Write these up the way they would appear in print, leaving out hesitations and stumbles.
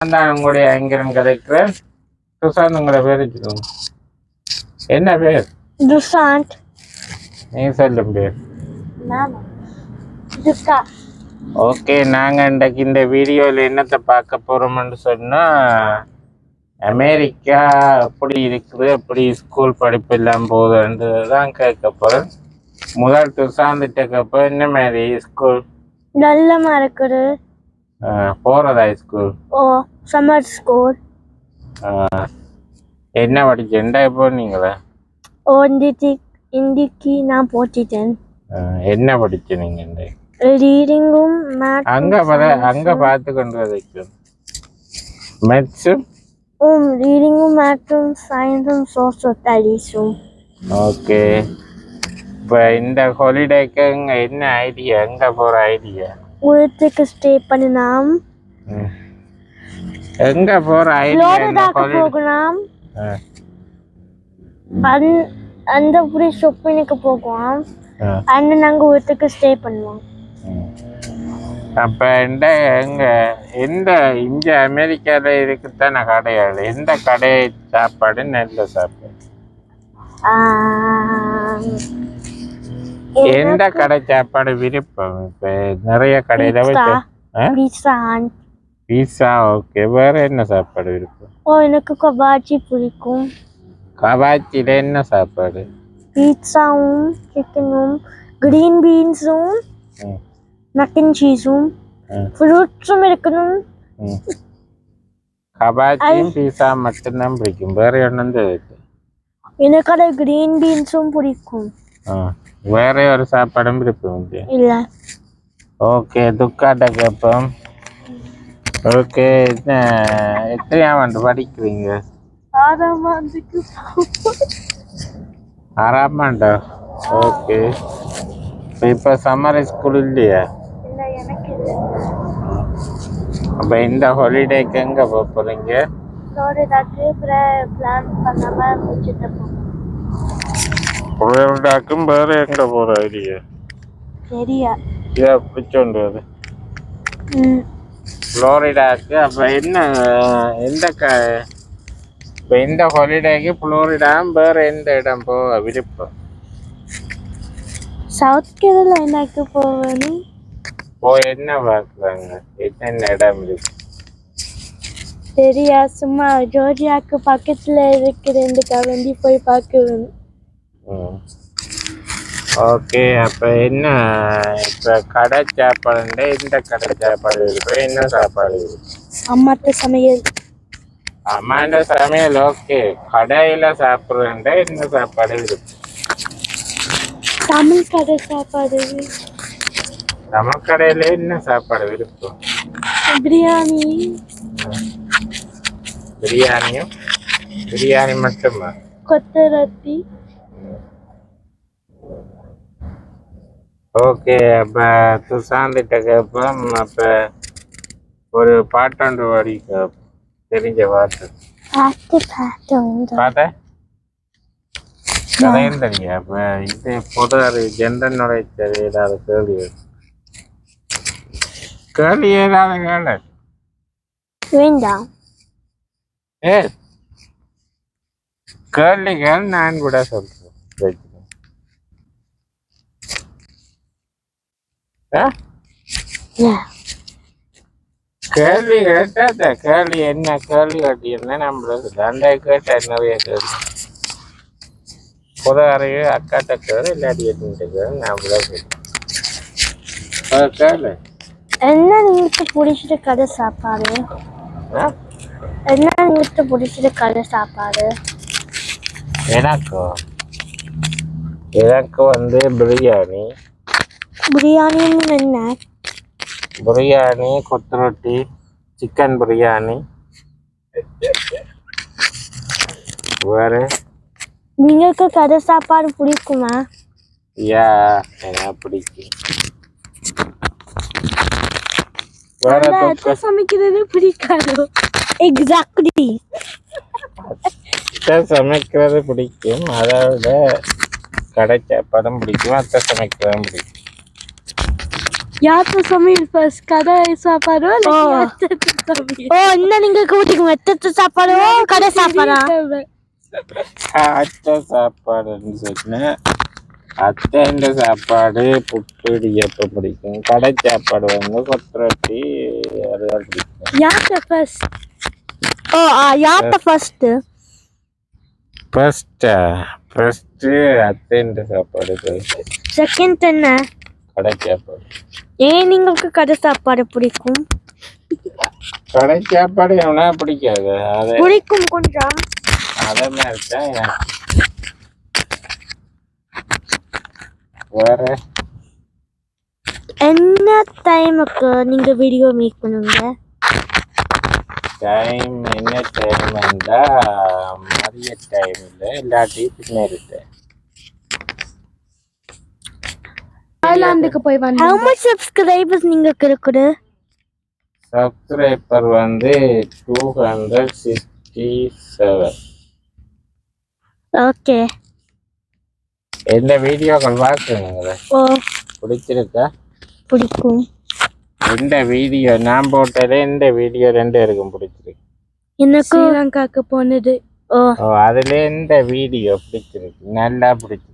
நான் உங்களுடைய ஐங்கரன் கதைக்கிறேன். சுசாந்த் உங்களை பேர் வச்சுக்கோங்க. என்ன பேர்? துஷாந்த். நீங்க சொல்லும் பேர்? ஓகே, நாங்கள் இன்றைக்கு இந்த வீடியோவில் என்னத்தை பார்க்க போகிறோம்னு சொன்னால், அமெரிக்கா எப்படி இருக்குது, எப்படி ஸ்கூல் படிப்பு எல்லாம் போகுதுன்றது தான் கேட்க போகிறேன். முதல் சுசாந்திட்ட கேட்ப என்ன மாதிரி ஸ்கூல் நல்லமா இருக்குது போகிறதா ஸ்கூல்? ஓ, சம்மர் ஸ்கூல். என்ன படிச்சேன்டா இப்போ நீங்களா? ஓ, இன்றைக்கு நான் போட்டுட்டேன். என்ன படிச்சு நீங்க? ரீடிங்கும் அங்க பார்த்து கொண்டு வைக்கும் மேத்ஸும் ரீடிங்கும் மேத்ஸும் சயின்ஸும் சோஷியல் ஸ்டடீஸும். ஓகே, இப்போ இந்த ஹாலிடேக்கு என்ன ஐடியா? எங்க போற ஐடியா? வீட்டுக்கு ஸ்டே பண்ணலாம். எங்க போற ஐடியா? போகலாம். அந்த புரி ஷாப்பிங்க்கு போகலாம். அண்ட் நாங்க வீட்டுக்கு ஸ்டே பண்ணுவோம். அப்ப எந்த இங்க அமெரிக்கால இருக்குதான கடையாள், எந்த கடை சாப்பாடு நல்ல சாப்பாடு? எந்த கடை சாப்பாடு விருப்பம்? இப்ப நிறைய கடையில பீஸா. ஓகே, வேற என்ன சாப்பாடு விருப்பம்? எனக்கு கபாச்சி பிடிக்கும். கபாச்சில என்ன சாப்பாடு? பீட்சாவும் சிக்கனும் கிரீன் பீன்ஸும் நட் அண்ட் சீஸும் ஃப்ரூட்ஸும் இருக்கணும். கபாச்சியும் பீஸா மட்டும்தான் பிடிக்கும், வேற ஒன்றும் தெரியாது. எனக்கு அது கிரீன் பீன்ஸும் பிடிக்கும். வேற ஒரு சாப்பாடும் விருப்பம் இல்ல. ஓகே, துக்காட்ட கேட்போம். ஓகே, எத்தனையாம் ஆண்டு படிக்கிறீங்க? 6ஆம் ஆண்டுக்கு. 6ஆம் ஆண்டா? ஓகே, இப்போ சம்மர் ஸ்கூல் இல்லையா? இல்ல, எனக்கு இல்ல. அப்போ இந்த ஹாலிடேக்கு எங்கே போக போகிறீங்க? ஃப்ளோரிடாக்கு பிளான் பண்ணாம முடிச்சுட்டு போகிறோம். ஃப்ளோரிடாக்கும் வேறு எங்கே போகிற ஐடியா? சரியா பிடிச்சோண்டு அது ஃப்ளோரிடாக்கு. அப்போ இப்போ இந்த ஹாலிடேக்கு ஃப்ளோரிடா வேறு எந்த இடம் போக விருப்பம்? சவுத் கேரளாக்கு போகணும். என்ன பார்க்குறாங்க? என்னென்ன இடம் இருக்கு? சரியா, சும்மா ஜோர்ஜியாவுக்கு பக்கத்தில் இருக்கிறதுக்காக வேண்டி போய் பார்க்கணும். ஓகே, அப்போ இப்போ கடை சாப்பாடுண்டே இந்த கடை சாப்பாடு இருக்கு, என்ன சாப்பாடு இருக்கு? அம்மாட்ட சமையல். அம்மாண்ட சமையல். ஓகே, கடையில் சாப்பிட்றேன்டே என்ன சாப்பாடு இருக்கு? தமிழ் கடை சாப்பாடு. தமிழ் கடையில் என்ன சாப்பாடு இருக்கும்? பிரியாணி. பிரியாணி மட்டுமா? கொத்தரத்தி. ஓகே, அப்போ சுசாந்திட்ட கேட்போம். அப்போ ஒரு பாட்டாண்டு வாடி கேட்போம், தெரிஞ்ச பாட்டு. பார்த்தேன் கதையும் தெரியா? அப்போ இது பொது ஜென்ரல் நாலேஜ் ஏதாவது கேள்வி ஏதாவது கேளு. வேண்டாம். கேள்விகள் நான் கூட சொல்றேன். கேள்வி கேட்டா கேள்வி என்ன கேள்வி கேட்டீங்கன்னா நம்மளுக்கு தண்டை கேட்ட நிறைய கேள்வி. பொது அறிவு அக்காட்ட கேள்வி இல்லாட்டி கேள்வி நம்மள கேள்வி. என்ன നിങ്ങൾക്ക് பிடிச்ச கடை சாப்பாடு? என்ன உங்களுக்கு பிடிச்ச கடை சாப்பாடு? எனக்கு வந்து பிரியாணி. பிரியாணின்னு என்ன? பிரியாணி, கொத்து ரொட்டி, சிக்கன் பிரியாணி. வேற നിങ്ങൾക്ക് கடை சாப்பாடு பிடிக்குமா? எனக்கு பிடிக்கும். சமைக்கிறது பிடிக்காது. எக்ஸாக்ட்லி. சமைக்கிறது பிடிக்கும், அதாவது கடை சாப்பாடும் பிடிக்கும், அத்தை சமைக்கிறதும் பிடிக்கும். யாத்த சமையல் ஃபர்ஸ்ட் கடை சாப்பாடோ ஓ. சமையல் ஓ இன்னும் நீங்க கூட்டிக்குங்க எத்தத்து சாப்பாடோ கடை சாப்பாடா அத்தை சாப்பாடுன்னு சொன்னேன். அத்தைன்ற சாப்பாடு புட்டு இடியப்பம் பிடிக்கும். கடை சாப்பாடு வந்து கொத்தரொட்டி அதுதான் பிடிக்கும். யாத்த ஃபர்ஸ்ட் ஓ யார்கிட்ட ஃபர்ஸ்ட் ஃபர்ஸ்ட்டு அத்தைன்ற சாப்பாடு செகண்ட் என்ன கடை சாப்பாடு. ஏன் உங்களுக்கு கடை சாப்பாடு பிடிக்கும் கடை சாப்பாடு எவனா பிடிக்காது. அதை பிடிக்கும் கொஞ்சம் அதே மாதிரி தான் எனக்கு. வேற என்ன டைமுக்கு நீங்க வீடியோ மேக் பண்ணுவீங்க டைம் என்ன டைம் வந்தா மதிய டைமில் இல்லாட்டி பின்னேறிட்டு தாய்லாந்துக்கு போய் how வந்தோம் much subscribers நீங்க இருக்குது சப்ஸ்கிரைபர் வந்து 267. ஓகே எந்த வீடியோக்கள் பார்க்குறீங்களா? ஓ பிடிச்சிருக்கா? பிடிக்கும் எந்த வீடியோ நான் போட்டதே இந்த வீடியோ 2 இருக்கும் பிடிச்சிருக்கு. எனக்கு ஸ்ரீலங்காக்கு போனது ஓ ஓ அதுல எந்த வீடியோ பிடிச்சிருக்கு? நல்லா பிடிச்சிருக்கு.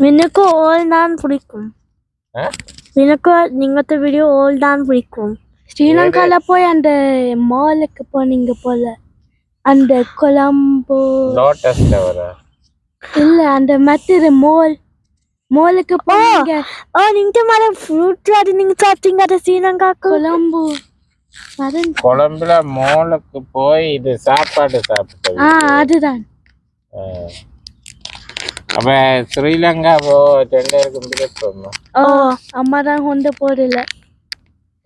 எனக்கு ஆல் தான் பிடிக்கும் ஆ? எனக்கு நீங்க வீடியோ ஆல் தான் பிடிக்கும் ஸ்ரீலங்கால போய் அந்த மாலுக்கு போனீங்க போல அந்த கொலம்போ லோட்டஸ் டவரா? இல்ல அந்த மற்ற மாலுக்கு போனீங்க ஓ நீங்க மேல ஃப்ரூட் அது நீங்க சாப்பிட்டீங்க அது ஸ்ரீலங்காக்கு கொலம்போ கொழம்புல மோலுக்கு போய் இது சாப்பாடு சாப்பிட்டது. அதுதான் அப்ப ஸ்ரீலங்கா போ 2 இருக்கும் பிடிக்கும். ஓ அம்மா தான் கொண்டு போறல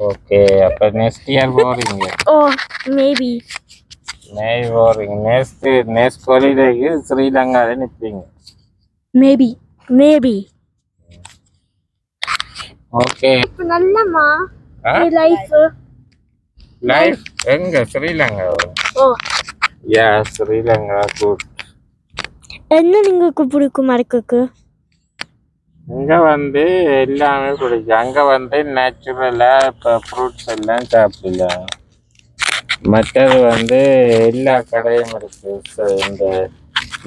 ஓகே அப்ப நெக்ஸ்ட் இயர் போறீங்க. ஓ மேபி மே போறீங்க. நெக்ஸ்ட் ஹாலிடேக்கு ஸ்ரீலங்கால நிற்பீங்க. மேபி ஓகே நல்லம்மா லைஃப் லைஃப் எங்க ஸ்ரீலங்கா? ஓ யா ஸ்ரீலங்கா குட். என்ன നിങ്ങൾക്ക് பிடிக்கும் மறக்கக்கு இங்க வந்து எல்லாமே பிடிக்கும். அங்க வந்து நேச்சுரலா இப்போ ஃப்ரூட்ஸ் எல்லாம் சாப்பிடலாம். மற்றது வந்து எல்லா கடையும் இருக்கு. இந்த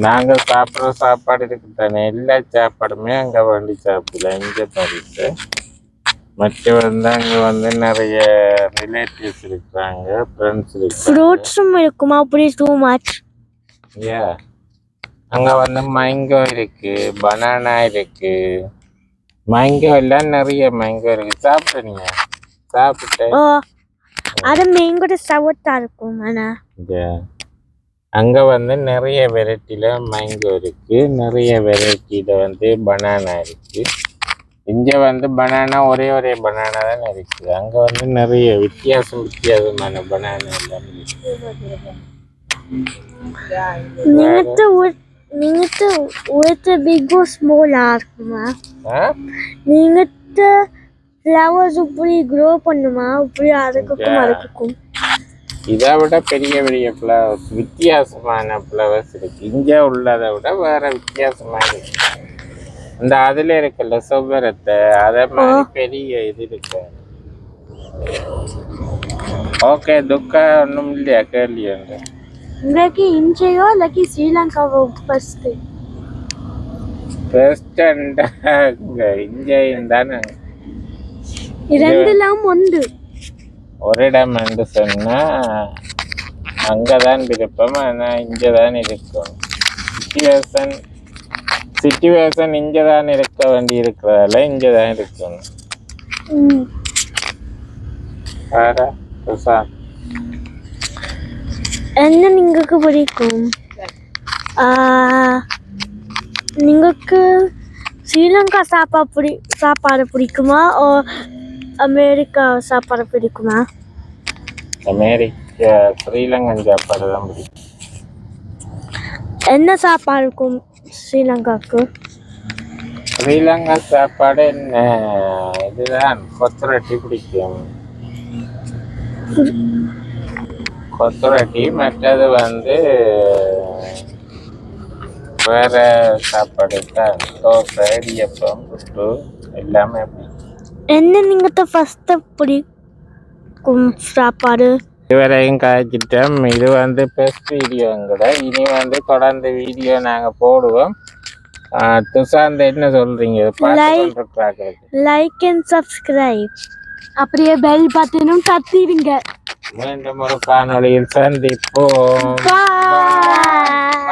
நாங்க சாப்பிட்ற சாப்பாடு இருக்கு தானே, எல்லா சாப்பாடுமே அங்க வந்து சாப்பிடலாம். இங்க பறித்து மற்ற வந்து அங்க வந்து நிறைய ரிலேட்டிவ்ஸ் இருக்கிறாங்க, ஃப்ரெண்ட்ஸ் இருக்காங்க. ஃப்ரூட்ஸும் இருக்குமா அப்படி டூ மச் யா அங்க வந்து மேங்கோ இருக்கு, பனானா இருக்கு. மேங்கோ எல்லாம் நிறைய மேங்கோ இருக்கு. சாப்பிட்டீங்க? சாப்பிட்டு ஓ அது மேங்கோட சவத்தா இருக்கும் ஆனா அங்க வந்து நிறைய வெரைட்டில மேங்கோ இருக்கு, நிறைய வெரைட்டில வந்து பனானா இருக்கு. இங்க வந்து பனானா ஒரே பனானா தான் இருக்கு. அங்க வந்து நிறைய வித்தியாசமான பனானா எல்லாம் இருக்கு. நீங்க ஒரு பிக் ஸ்மாலா இருக்குமா ஆ? நீங்க ஃப்ளவர்ஸ் இப்படி க்ரோ பண்ணுமா இப்படி அதுக்கும் இதை விட பெரிய ஃப்ளவர்ஸ், வித்தியாசமான ஃப்ளவர்ஸ் இருக்கு. இங்க உள்ளதை விட வேற வித்தியாசமா இருக்கு. இந்த அதுல இருக்குல்ல செவ்வரத்தை, அதே மாதிரி பெரிய இது இருக்கு. ஓகே துக்கா ஒன்றும் இல்லையா கேள்வி? உங்களுக்கு இந்தியோ இல்லாட்டி ஸ்ரீலங்காவோ ஃபர்ஸ்ட் இந்தியும் தானே ரெண்டுலாம் ஒன்று ஒரு இடம் என்று சொன்னா அங்கதான் விருப்பம். ஆனா இங்கதான் இருக்கும். சிச்சுவேஷன் இங்கதான் இருக்க வேண்டி இருக்கிறதால இங்கதான் இருக்கணும். என்ன നിങ്ങൾക്ക് பிடிக்கும் നിങ്ങൾക്ക് ஸ்ரீலங்கா சாப்பாடு பிடிக்குமா ஓ அமெரிக்கா சாப்பாடு பிடிக்குமா? அமெரிக்கா ஸ்ரீலங்கன் சாப்பாடு தான் பிடிக்கும். என்ன சாப்பாடு இருக்கும் ஸ்ரீலங்காக்கு? ஸ்ரீலங்கா சாப்பாடு என்ன இதுதான் கொத்தரொட்டி பிடிக்கும். கொத்தரொட்டி மற்றது வந்து வேற சாப்பாடு தான் தோசை, இடியப்பம், புட்டு எல்லாமே அப்படி. என்ன நீங்க ஃபர்ஸ்ட் பிடிக்கும் சாப்பாடு? இதுவரையும் காய்ச்சிட்டோம். இது வந்து ஃபர்ஸ்ட் வீடியோங்கூட. இனி வந்து தொடர்ந்து வீடியோ நாங்கள் போடுவோம். துஷாந்த் என்ன சொல்றீங்க? பார்த்து லைக் அண்ட் சப்ஸ்கிரைப். அப்படியே பெல் பட்டனும் தட்டிடுங்க. மீண்டும் ஒரு காணொளியில் சந்திப்போம். Bye.